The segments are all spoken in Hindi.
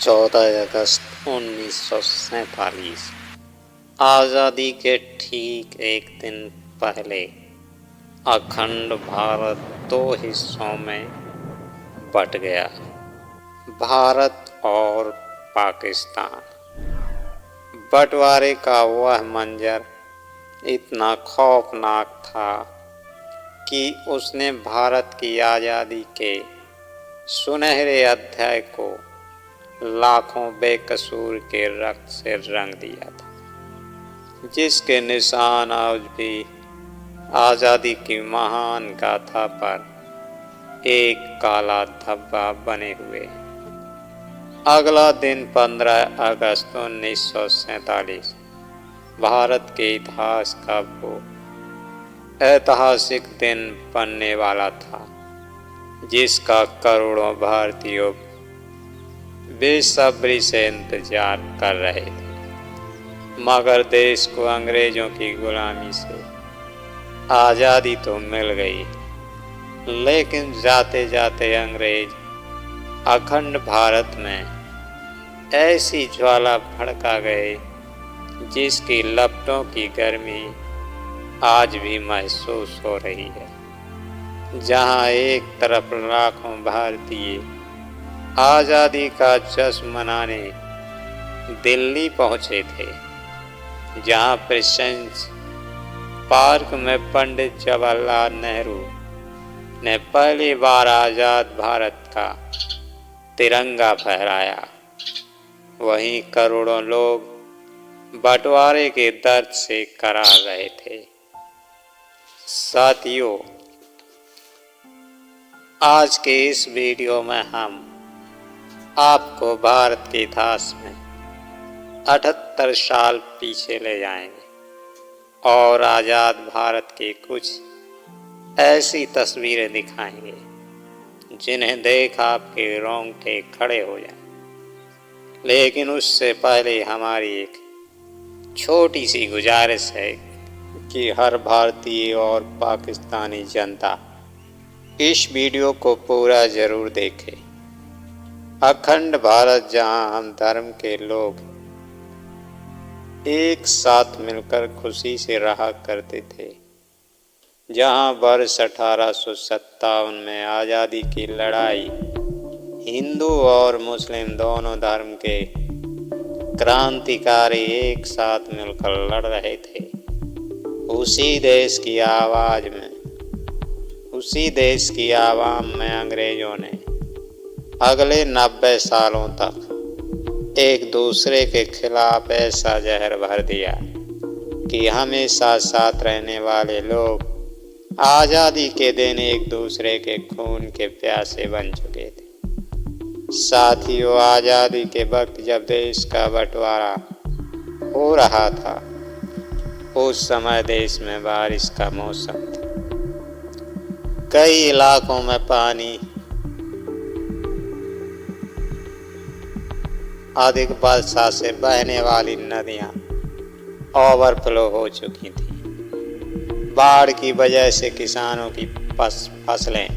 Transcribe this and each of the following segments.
14 अगस्त 1947 आज़ादी के ठीक एक दिन पहले अखंड भारत दो हिस्सों में बट गया। भारत और पाकिस्तान। बंटवारे का वह मंजर इतना खौफनाक था कि उसने भारत की आज़ादी के सुनहरे अध्याय को लाखों बेकसूर के रक्त से रंग दिया था, जिसके निशान आज भी आज़ादी की महान गाथा पर एक काला धब्बा बने हुए। अगला दिन 15 अगस्त 1947 भारत के इतिहास का वो ऐतिहासिक दिन बनने वाला था जिसका करोड़ों भारतीयों बेसब्री से इंतजार कर रहे थे। मगर देश को अंग्रेजों की गुलामी से आज़ादी तो मिल गई, लेकिन जाते जाते अंग्रेज अखंड भारत में ऐसी ज्वाला भड़का गए जिसकी लपटों की गर्मी आज भी महसूस हो रही है। जहां एक तरफ लाखों भारतीय आज़ादी का जश्न मनाने दिल्ली पहुंचे थे, जहां प्रेसिडेंस पार्क में पंडित जवाहरलाल नेहरू ने पहली बार आज़ाद भारत का तिरंगा फहराया, वहीं करोड़ों लोग बंटवारे के दर्द से कराह रहे थे। साथियों, आज के इस वीडियो में हम आपको भारत के इतिहास में 78 साल पीछे ले जाएंगे और आज़ाद भारत की कुछ ऐसी तस्वीरें दिखाएंगे जिन्हें देख आपके रोंगटे खड़े हो जाएं। लेकिन उससे पहले हमारी एक छोटी सी गुजारिश है कि हर भारतीय और पाकिस्तानी जनता इस वीडियो को पूरा जरूर देखें। अखंड भारत, जहां हम धर्म के लोग एक साथ मिलकर खुशी से रहा करते थे, जहां वर्ष 1857 में आज़ादी की लड़ाई हिंदू और मुस्लिम दोनों धर्म के क्रांतिकारी एक साथ मिलकर लड़ रहे थे, उसी देश की आवाम में अंग्रेजों ने अगले 90 सालों तक एक दूसरे के खिलाफ ऐसा जहर भर दिया कि हमेशा साथ रहने वाले लोग आज़ादी के दिन एक दूसरे के खून के प्यासे बन चुके थे। साथियों, आज़ादी के वक्त जब देश का बंटवारा हो रहा था, उस समय देश में बारिश का मौसम था। कई इलाकों में पानी अधिक वर्षा से बहने वाली नदियां ओवरफ्लो हो चुकी थी। बाढ़ की वजह से किसानों की फसलें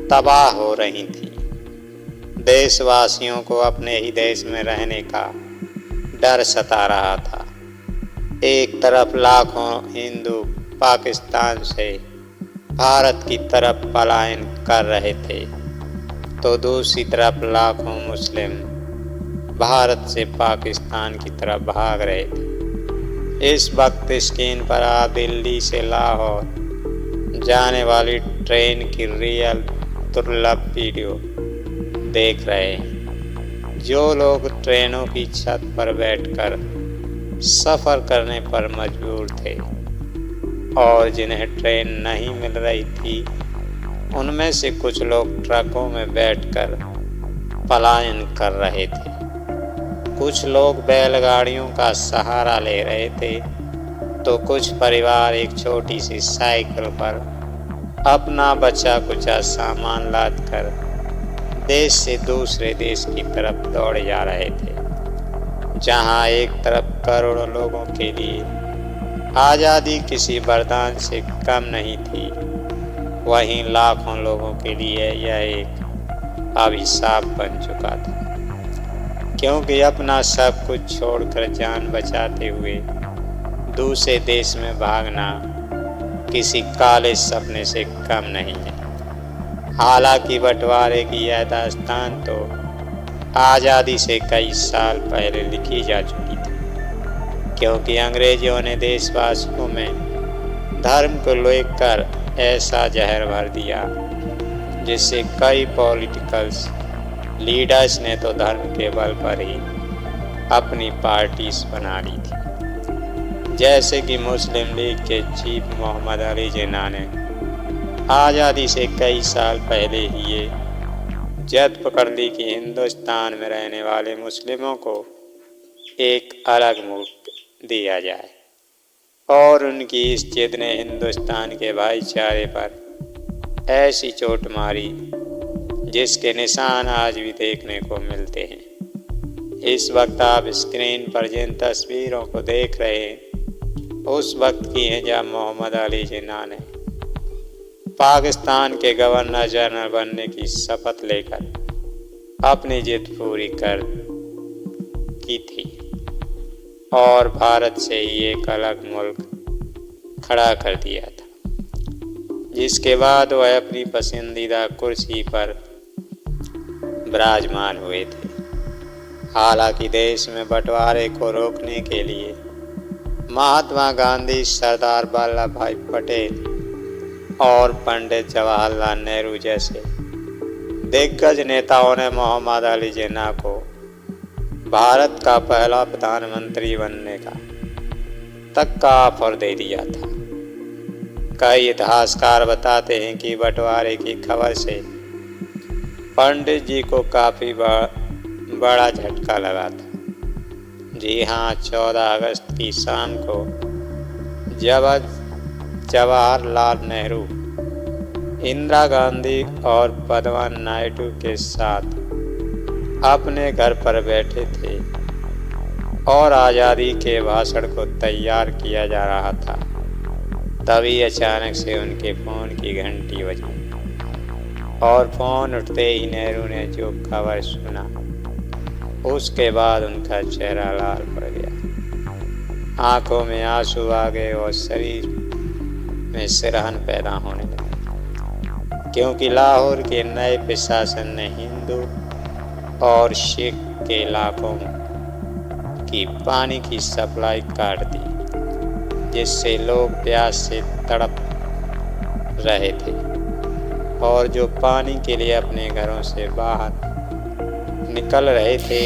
तबाह हो रही थीं। देशवासियों को अपने ही देश में रहने का डर सता रहा था। एक तरफ लाखों हिंदू पाकिस्तान से भारत की तरफ पलायन कर रहे थे, तो दूसरी तरफ लाखों मुस्लिम भारत से पाकिस्तान की तरफ भाग रहे थे। इस वक्त स्क्रीन पर आप दिल्ली से लाहौर जाने वाली ट्रेन की रियल दुर्लभ वीडियो देख रहे हैं। जो लोग ट्रेनों की छत पर बैठकर सफ़र करने पर मजबूर थे और जिन्हें ट्रेन नहीं मिल रही थी, उनमें से कुछ लोग ट्रकों में बैठकर पलायन कर रहे थे। कुछ लोग बैलगाड़ियों का सहारा ले रहे थे, तो कुछ परिवार एक छोटी सी साइकिल पर अपना बचा कुचा सामान लाद कर देश से दूसरे देश की तरफ दौड़े जा रहे थे। जहां एक तरफ करोड़ों लोगों के लिए आज़ादी किसी वरदान से कम नहीं थी, वहीं लाखों लोगों के लिए यह एक अभिशाप बन चुका था। क्योंकि अपना सब कुछ छोड़कर जान बचाते हुए दूसरे देश में भागना किसी काले सपने से कम नहीं है। हालांकि बंटवारे की यह दास्तान तो आज़ादी से कई साल पहले लिखी जा चुकी थी, क्योंकि अंग्रेजों ने देशवासियों में धर्म को लेकर ऐसा जहर भर दिया जिससे कई पॉलिटिकल्स लीडर्स ने तो धर्म के बल पर ही अपनी पार्टीज बना ली थी। जैसे कि मुस्लिम लीग के चीफ मोहम्मद अली जिन्ना ने आज़ादी से कई साल पहले ही ये जद पकड़ ली कि हिंदुस्तान में रहने वाले मुस्लिमों को एक अलग मुल्क दिया जाए, और उनकी इस जिद ने हिंदुस्तान के भाईचारे पर ऐसी चोट मारी जिसके निशान आज भी देखने को मिलते हैं। इस वक्त आप स्क्रीन पर जिन तस्वीरों को देख रहे हैं उस वक्त की हैं जब मोहम्मद अली जिन्ना ने पाकिस्तान के गवर्नर जनरल बनने की शपथ लेकर अपनी जिद पूरी कर की थी और भारत से ही एक अलग मुल्क खड़ा कर दिया था, जिसके बाद वह अपनी पसंदीदा कुर्सी पर विराजमान हुए थे। हालांकि देश में बंटवारे को रोकने के लिए महात्मा गांधी, सरदार वल्लभ भाई पटेल और पंडित जवाहरलाल नेहरू जैसे दिग्गज नेताओं ने मोहम्मद अली जिन्ना को भारत का पहला प्रधानमंत्री बनने का तक का ऑफर दे दिया था। कई इतिहासकार बताते हैं कि बंटवारे की खबर से पंडित जी को काफ़ी बड़ा झटका लगा था। जी हाँ, 14 अगस्त की शाम को जब जवाहरलाल नेहरू, इंदिरा गांधी और पद्मा नायडू के साथ अपने घर पर बैठे थे और आज़ादी के भाषण को तैयार किया जा रहा था, तभी अचानक से उनके फ़ोन की घंटी बजी और फ़ोन उठते ही नेहरू ने जो खबर सुना उसके बाद उनका चेहरा लाल पड़ गया, आंखों में आंसू आ गए और शरीर में सिरहन पैदा होने लगा, क्योंकि लाहौर के नए प्रशासन ने हिंदू और सिख के इलाकों की पानी की सप्लाई काट दी, जिससे लोग प्यास से तड़प रहे थे और जो पानी के लिए अपने घरों से बाहर निकल रहे थे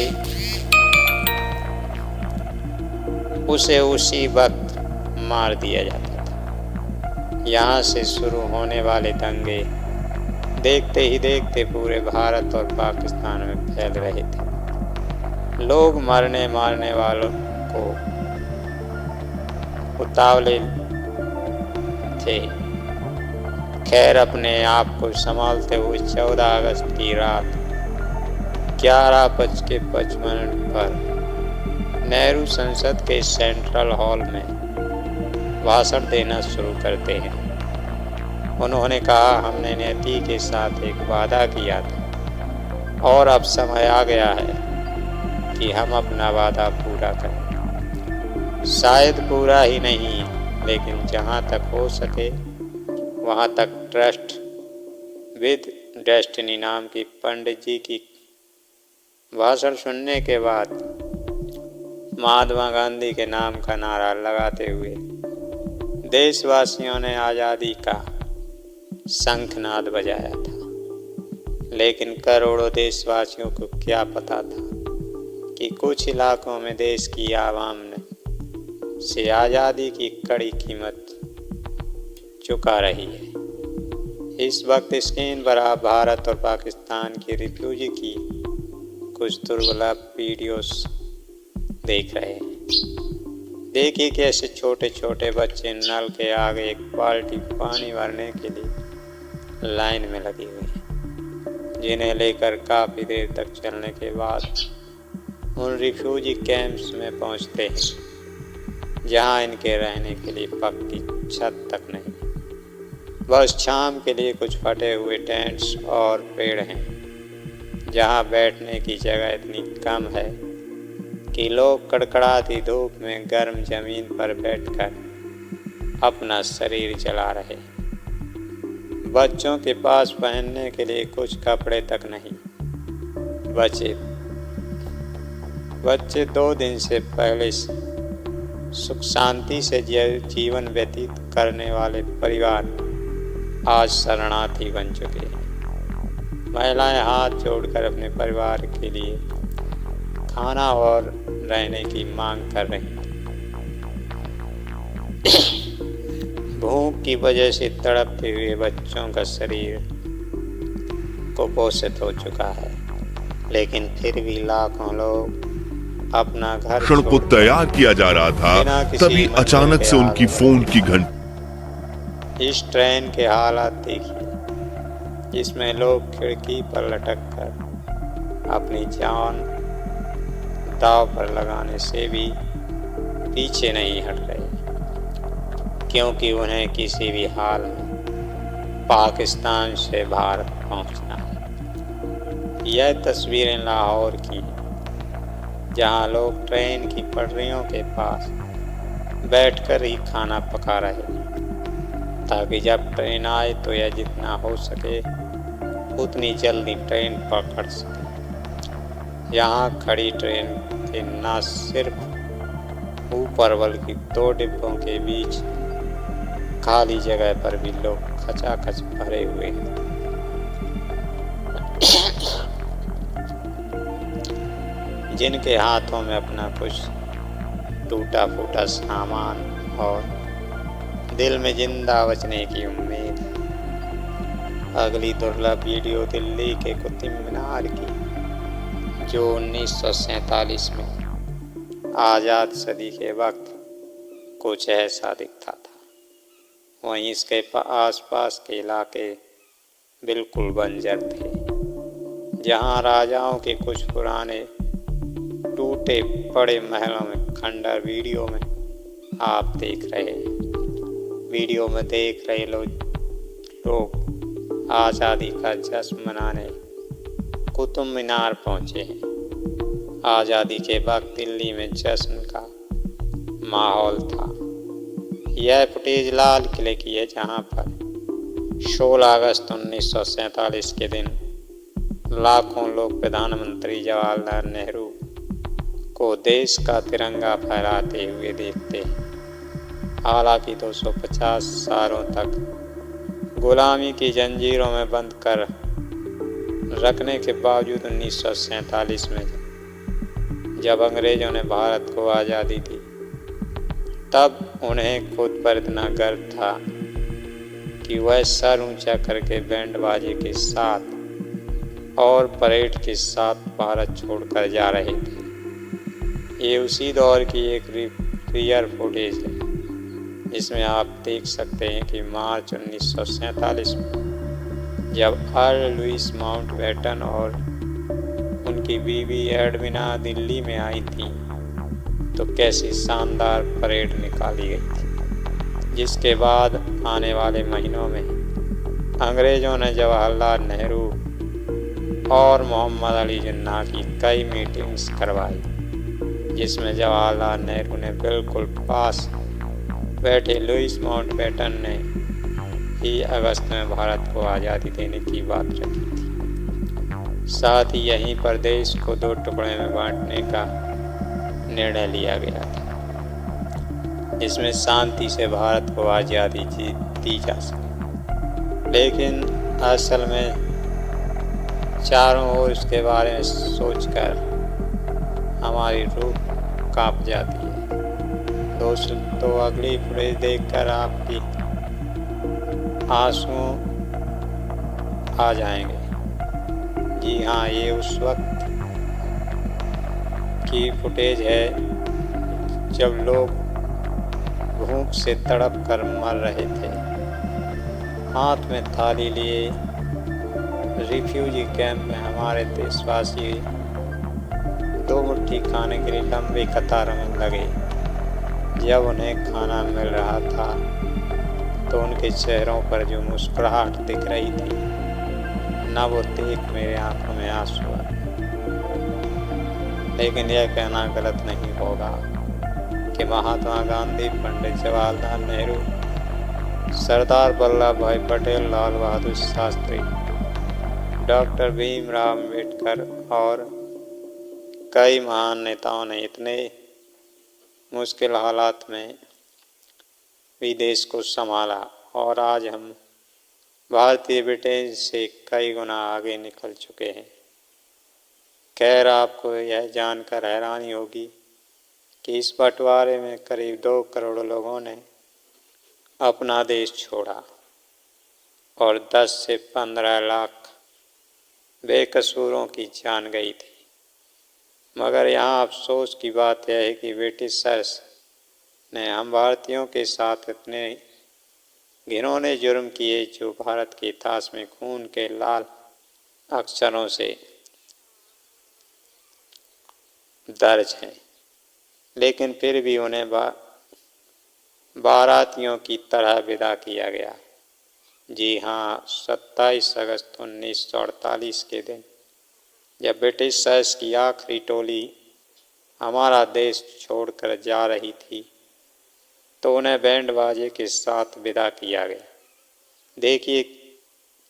उसे उसी वक्त मार दिया जाता था। यहाँ से शुरू होने वाले दंगे देखते ही देखते पूरे भारत और पाकिस्तान में फैल रहे थे। लोग मरने मारने वालों को उतावले थे। खैर, अपने आप को संभालते हुए 14 अगस्त की रात 11:55 पर नेहरू संसद के सेंट्रल हॉल में भाषण देना शुरू करते हैं। उन्होंने कहा, हमने नीति के साथ एक वादा किया था और अब समय आ गया है कि हम अपना वादा पूरा करें। शायद पूरा ही नहीं, लेकिन जहाँ तक हो सके वहाँ तक ट्रस्ट विद डेस्टिनी नाम की पंडित जी की भाषण सुनने के बाद महात्मा गांधी के नाम का नारा लगाते हुए देशवासियों ने आज़ादी का शंखनाद बजाया था। लेकिन करोड़ों देशवासियों को क्या पता था कि कुछ इलाकों में देश की आवाम ने से आज़ादी की कड़ी कीमत चुका रही है। इस वक्त स्क्रीन पर आप भारत और पाकिस्तान की रिफ्यूजी की कुछ दुर्लभ वीडियोस देख रहे हैं। देखिए कैसे छोटे छोटे बच्चे नल के आगे एक बाल्टी पानी भरने के लिए लाइन में लगे हुए हैं, जिन्हें लेकर काफ़ी देर तक चलने के बाद उन रिफ्यूजी कैंप्स में पहुंचते हैं, जहां इनके रहने के लिए पक्की छत तक नहीं, बस शाम के लिए कुछ फटे हुए टेंट्स और पेड़ हैं, जहां बैठने की जगह इतनी कम है कि लोग कड़कड़ाती धूप में गर्म जमीन पर बैठकर अपना शरीर जला रहे। बच्चों के पास पहनने के लिए कुछ कपड़े तक नहीं बच्चे 2 दिन से पहले सुख शांति से जीवन व्यतीत करने वाले परिवार आज शरणार्थी बन चुके हैं। महिलाएं हाथ जोड़कर अपने परिवार के लिए खाना और रहने की मांग कर रही हैं। भूख की वजह से तड़पते हुए बच्चों का शरीर कुपोषित हो चुका है, लेकिन फिर भी लाखों लोग अपना घर क्षण को तैयार किया जा रहा था, तभी अचानक से उनकी फोन की घंटी। इस ट्रेन के हालात देखिए, जिसमें लोग खिड़की पर लटक कर अपनी जान दांव पर लगाने से भी पीछे नहीं हट रहे, क्योंकि उन्हें किसी भी हाल में पाकिस्तान से भारत पहुंचना है। यह तस्वीरें लाहौर की, जहां लोग ट्रेन की पटरियों के पास बैठकर ही खाना पका रहे हैं, ताकि जब ट्रेन आए तो यह जितना हो सके उतनी जल्दी ट्रेन पकड़ सके। यहाँ खड़ी ट्रेन के न सिर्फ ऊपर बल्कि 2 डिब्बों के बीच खाली जगह पर भी लोग खचाखच भरे हुए हैं। जिनके हाथों में अपना कुछ टूटा फूटा सामान और दिल में जिंदा बचने की उम्मीद है। अगली दुर्लभ वीडियो दिल्ली के कुतुब मीनार की, जो 1947 में आज़ाद सदी के वक्त कुछ ऐसा दिखता था। वहीं इसके आसपास के इलाके बिल्कुल बंजर थे, जहां राजाओं के कुछ पुराने टूटे पड़े महलों में खंडर वीडियो में आप देख रहे हैं। वीडियो में देख रहे लोग आज़ादी का जश्न मनाने कुतुब मीनार पहुंचे हैं। आज़ादी के वक्त दिल्ली में जश्न का माहौल था। यह फुटेज लाल किले की है, जहां पर 16 अगस्त 1947 के दिन लाखों लोग प्रधानमंत्री जवाहरलाल नेहरू को देश का तिरंगा फहराते हुए देखते हैं। हालांकि 250 सालों तक गुलामी की जंजीरों में बंद कर रखने के बावजूद 1947 में जब अंग्रेजों ने भारत को आज़ादी दी, तब उन्हें खुद पर इतना गर्व था कि वह सर ऊंचा करके बैंड बाजे के साथ और परेड के साथ भारत छोड़कर जा रहे थे। ये उसी दौर की एक रियर फुटेज है, जिसमें आप देख सकते हैं कि मार्च 1947 में जब अर्ल लुइस माउंटबेटन और उनकी बीवी एडविना दिल्ली में आई थी, तो कैसी शानदार परेड निकाली गई थी, जिसके बाद आने वाले महीनों में अंग्रेज़ों ने जवाहरलाल नेहरू और मोहम्मद अली जिन्ना की कई मीटिंग्स करवाई, जिसमें जवाहरलाल नेहरू ने बिल्कुल पास बैठे लुइस माउंटबेटन ने ही अगस्त में भारत को आज़ादी देने की बात रखी थी। साथ ही यहीं पर देश को 2 टुकड़े में बांटने का निर्णय लिया गया था, जिसमें शांति से भारत को आज़ादी दी जा सके। लेकिन असल में चारों ओर इसके बारे में सोचकर हमारी रूह कांप जाती है। दोस्तों, तो अगली फुटेज देखकर आपकी आंसू आ जाएंगे। जी हाँ, ये उस वक्त की फुटेज है जब लोग भूख से तड़प कर मर रहे थे। हाथ में थाली लिए रिफ्यूजी कैंप में हमारे देशवासी 2 मुट्ठी खाने के लिए लंबी कतारों में लगे। जब उन्हें खाना मिल रहा था तो उनके चेहरों पर जो मुस्कुराहट दिख रही थी, न वो देख मेरे आंखों में आंसू आ गए। लेकिन यह कहना गलत नहीं होगा कि महात्मा गांधी, पंडित जवाहरलाल नेहरू, सरदार वल्लभ भाई पटेल, लाल बहादुर शास्त्री, डॉक्टर भीमराव अम्बेडकर और कई महान नेताओं ने इतने मुश्किल हालात में भी देश को संभाला और आज हम भारतीय ब्रिटेन से कई गुना आगे निकल चुके हैं। खैर, आपको यह जानकर हैरानी होगी कि इस बंटवारे में करीब 2 करोड़ लोगों ने अपना देश छोड़ा और 10 से 15 लाख बेकसूरों की जान गई थी। मगर यहाँ अफसोस की बात यह है कि ब्रिटिशर्स ने हम भारतीयों के साथ इतने घिनौने जुर्म किए जो भारत के इतिहास में खून के लाल अक्षरों से दर्ज हैं, लेकिन फिर भी उन्हें बारातियों की तरह विदा किया गया। जी हाँ, 27 अगस्त 1948 के दिन जब ब्रिटिशर्स की आखिरी टोली हमारा देश छोड़कर जा रही थी तो उन्हें बैंड बाजे के साथ विदा किया गया। देखिए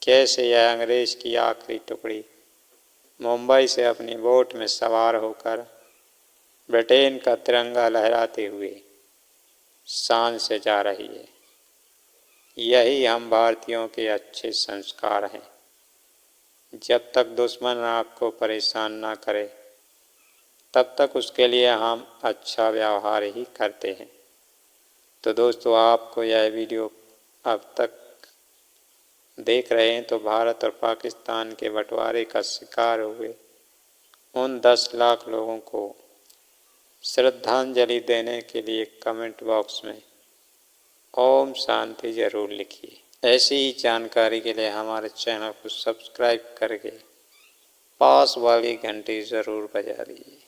कैसे यह अंग्रेज की आखिरी टुकड़ी मुंबई से अपनी बोट में सवार होकर ब्रिटेन का तिरंगा लहराते हुए शान से जा रही है। यही हम भारतीयों के अच्छे संस्कार हैं। जब तक दुश्मन आपको परेशान ना करे तब तक उसके लिए हम अच्छा व्यवहार ही करते हैं। तो दोस्तों, आपको यह वीडियो अब तक देख रहे हैं तो भारत और पाकिस्तान के बंटवारे का शिकार हुए उन 10 लाख लोगों को श्रद्धांजलि देने के लिए कमेंट बॉक्स में ओम शांति जरूर लिखिए। ऐसी ही जानकारी के लिए हमारे चैनल को सब्सक्राइब करके पास वाली घंटी ज़रूर बजा दीजिए।